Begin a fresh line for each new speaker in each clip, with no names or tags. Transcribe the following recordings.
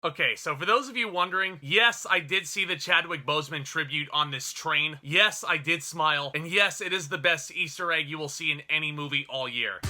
Okay, so for those of you wondering, yes, I did see the Chadwick Boseman tribute on this train. Yes, I did smile. And yes, it is the best Easter egg you will see in any movie all year.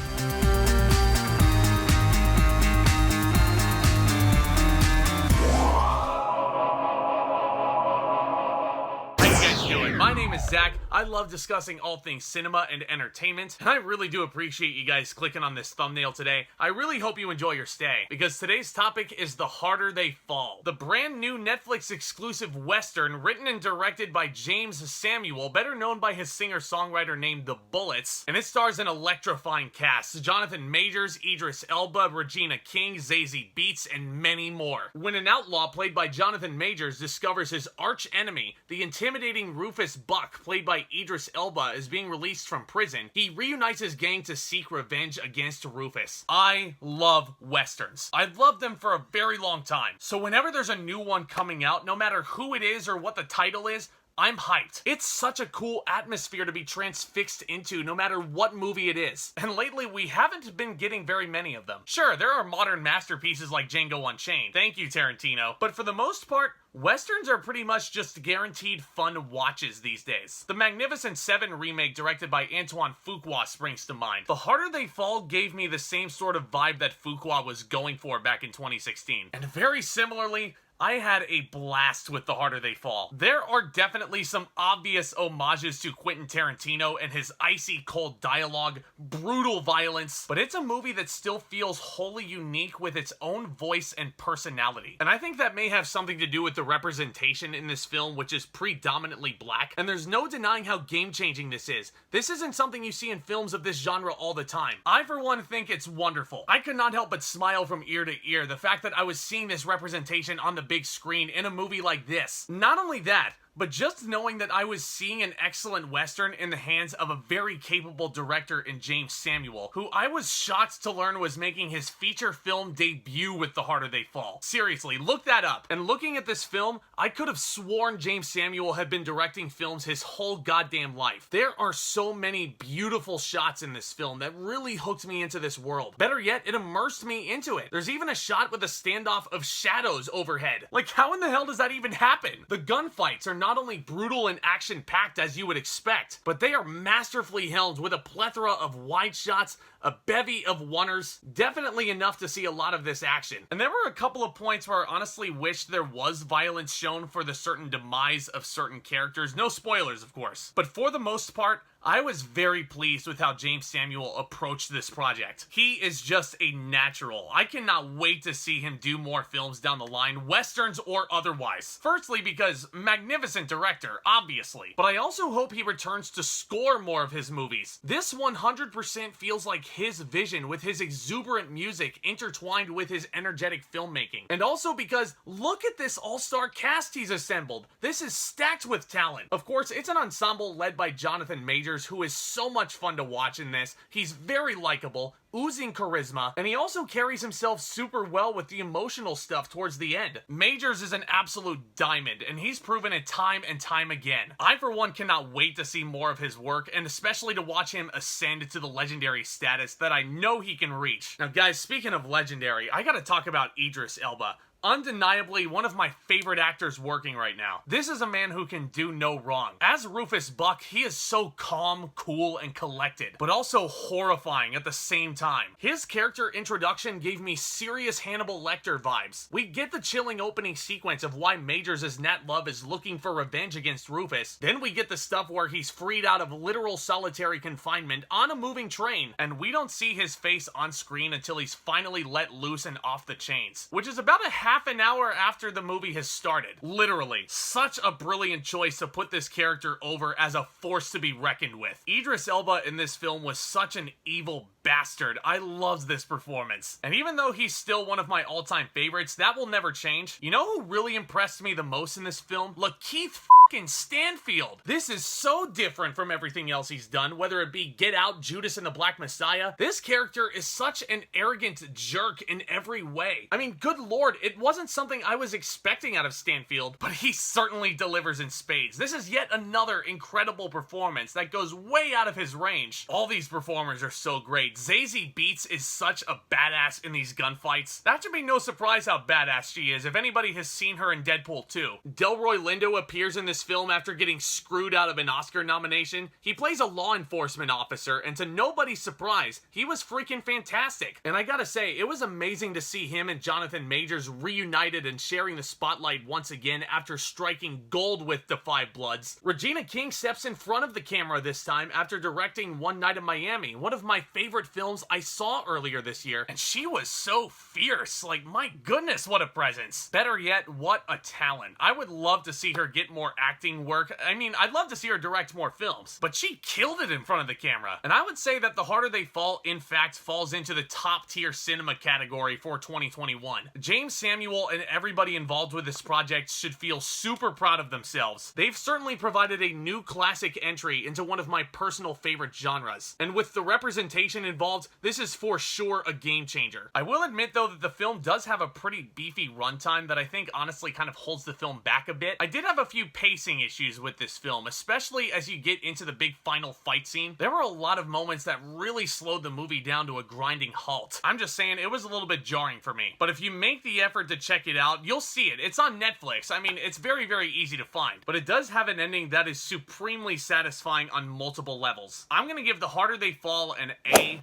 My name is Zack. I love discussing all things cinema and entertainment, and I really do appreciate you guys clicking on this thumbnail today. I really hope you enjoy your stay, because today's topic is The Harder They Fall, the brand new Netflix exclusive Western written and directed by Jeymes Samuel, better known by his singer-songwriter named The Bullets, and it stars an electrifying cast: Jonathan Majors, Idris Elba, Regina King, Zazie, Beetz, and many more. When an outlaw played by Jonathan Majors discovers his arch enemy, the intimidating Rufus Buck, played by Idris Elba, is being released from prison, he reunites his gang to seek revenge against Rufus. I love Westerns. I've loved them for a very long time. So whenever there's a new one coming out, no matter who it is or what the title is, I'm hyped. It's such a cool atmosphere to be transfixed into no matter what movie it is. And lately, we haven't been getting very many of them. Sure, there are modern masterpieces like Django Unchained. Thank you, Tarantino. But for the most part, Westerns are pretty much just guaranteed fun watches these days. The Magnificent Seven remake directed by Antoine Fuqua springs to mind. The Harder They Fall gave me the same sort of vibe that Fuqua was going for back in 2016. And very similarly, I had a blast with The Harder They Fall. There are definitely some obvious homages to Quentin Tarantino and his icy cold dialogue, brutal violence, but it's a movie that still feels wholly unique with its own voice and personality. And I think that may have something to do with the representation in this film, which is predominantly black, and there's no denying how game-changing this is. This isn't something you see in films of this genre all the time. I, for one, think it's wonderful. I could not help but smile from ear to ear, the fact that I was seeing this representation on the big screen in a movie like this. Not only that, but just knowing that I was seeing an excellent Western in the hands of a very capable director in Jeymes Samuel, who I was shocked to learn was making his feature film debut with The Harder They Fall. Seriously, look that up. And looking at this film, I could have sworn Jeymes Samuel had been directing films his whole goddamn life. There are so many beautiful shots in this film that really hooked me into this world. Better yet, it immersed me into it. There's even a shot with a standoff of shadows overhead. Like, how in the hell does that even happen? The gunfights are not only brutal and action-packed as you would expect, but they are masterfully helmed with a plethora of wide shots, a bevy of oneers, definitely enough to see a lot of this action. And there were a couple of points where I honestly wish there was violence shown for the certain demise of certain characters. No spoilers, of course. But for the most part, I was very pleased with how Jeymes Samuel approached this project. He is just a natural. I cannot wait to see him do more films down the line, Westerns or otherwise. Firstly, because magnificent director, obviously. But I also hope he returns to score more of his movies. This 100% feels like his vision, with his exuberant music intertwined with his energetic filmmaking. And also because, look at this all-star cast he's assembled. This is stacked with talent. Of course, it's an ensemble led by Jonathan Majors, who is so much fun to watch in this. He's very likable, oozing charisma, and he also carries himself super well with the emotional stuff towards the end. Majors is an absolute diamond, and he's proven it time and time again. I, for one, cannot wait to see more of his work, and especially to watch him ascend to the legendary status that I know he can reach. Now guys, speaking of legendary, I gotta talk about Idris Elba. Undeniably one of my favorite actors working right now. This is a man who can do no wrong. As Rufus Buck, he is so calm, cool, and collected, but also horrifying at the same time. His character introduction gave me serious Hannibal Lecter vibes. We get the chilling opening sequence of why Majors' Nat Love is looking for revenge against Rufus. Then we get the stuff where he's freed out of literal solitary confinement on a moving train, and we don't see his face on screen until he's finally let loose and off the chains, which is about a half an hour after the movie has started. Literally. Such a brilliant choice to put this character over as a force to be reckoned with. Idris Elba in this film was such an evil bastard. I loved this performance. And even though he's still one of my all-time favorites, that will never change. You know who really impressed me the most in this film? Lakeith fucking Stanfield. This is so different from everything else he's done, whether it be Get Out, Judas and the Black Messiah. This character is such an arrogant jerk in every way. I mean, good lord, it wasn't something I was expecting out of Stanfield, but he certainly delivers in spades. This is yet another incredible performance that goes way out of his range. All these performers are so great. Zazie Beetz is such a badass in these gunfights. That should be no surprise how badass she is if anybody has seen her in Deadpool 2. Delroy Lindo appears in this film after getting screwed out of an Oscar nomination. He plays a law enforcement officer, and to nobody's surprise, he was freaking fantastic. And I gotta say, it was amazing to see him and Jonathan Majors reunited and sharing the spotlight once again after striking gold with The Five Bloods. Regina King steps in front of the camera this time after directing One Night in Miami, one of my favorite films I saw earlier this year, and she was so fierce. Like, my goodness, what a presence. Better yet, what a talent. I would love to see her get more acting work. I mean, I'd love to see her direct more films, but she killed it in front of the camera. And I would say that The Harder They Fall, in fact, falls into the top tier cinema category for 2021. Jeymes, Samuel, and everybody involved with this project should feel super proud of themselves. They've certainly provided a new classic entry into one of my personal favorite genres. And with the representation involved, this is for sure a game changer. I will admit though that the film does have a pretty beefy runtime that I think honestly kind of holds the film back a bit. I did have a few pacing issues with this film, especially as you get into the big final fight scene. There were a lot of moments that really slowed the movie down to a grinding halt. I'm just saying, it was a little bit jarring for me. But if you make the effort to check it out, you'll see it. It's on Netflix. I mean, it's very, very easy to find. But it does have an ending that is supremely satisfying on multiple levels. I'm gonna give The Harder They Fall an A-.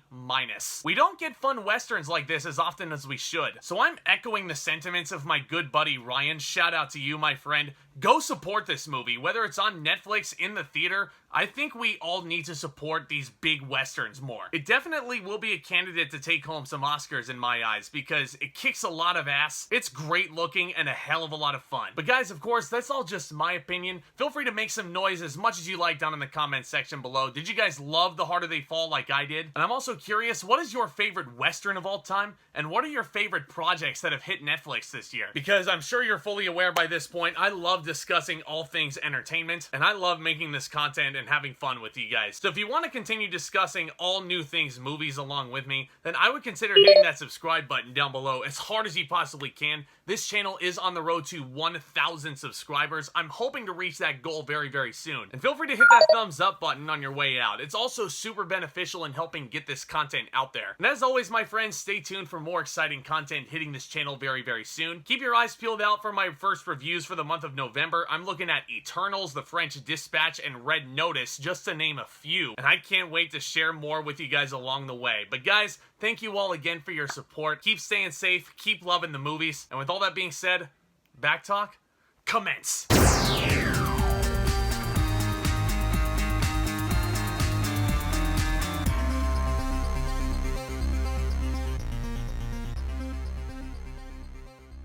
We don't get fun westerns like this as often as we should, so I'm echoing the sentiments of my good buddy Ryan. Shout out to you, my friend. Go support this movie, whether it's on Netflix, in the theater. I think we all need to support these big westerns more. It definitely will be a candidate to take home some Oscars in my eyes because it kicks a lot of ass, it's great looking, and a hell of a lot of fun. But guys, of course, that's all just my opinion. Feel free to make some noise as much as you like down in the comments section below. Did you guys love The Harder They Fall like I did? And I'm also curious, what is your favorite western of all time? And what are your favorite projects that have hit Netflix this year? Because I'm sure you're fully aware by this point, I love discussing all things entertainment, and I love making this content and having fun with you guys. So if you want to continue discussing all new things movies along with me, then I would consider hitting that subscribe button down below as hard as you possibly can. This channel is on the road to 1,000 subscribers. I'm hoping to reach that goal very, very soon. And feel free to hit that thumbs up button on your way out. It's also super beneficial in helping get this content out there. And as always, my friends, stay tuned for more exciting content hitting this channel very, very soon. Keep your eyes peeled out for my first reviews for the month of November. I'm looking at Eternals, The French Dispatch, and Red Notice, just to name a few. And I can't wait to share more with you guys along the way. But guys, thank you all again for your support. Keep staying safe, keep loving the movies, and with all that being said, back talk, commence.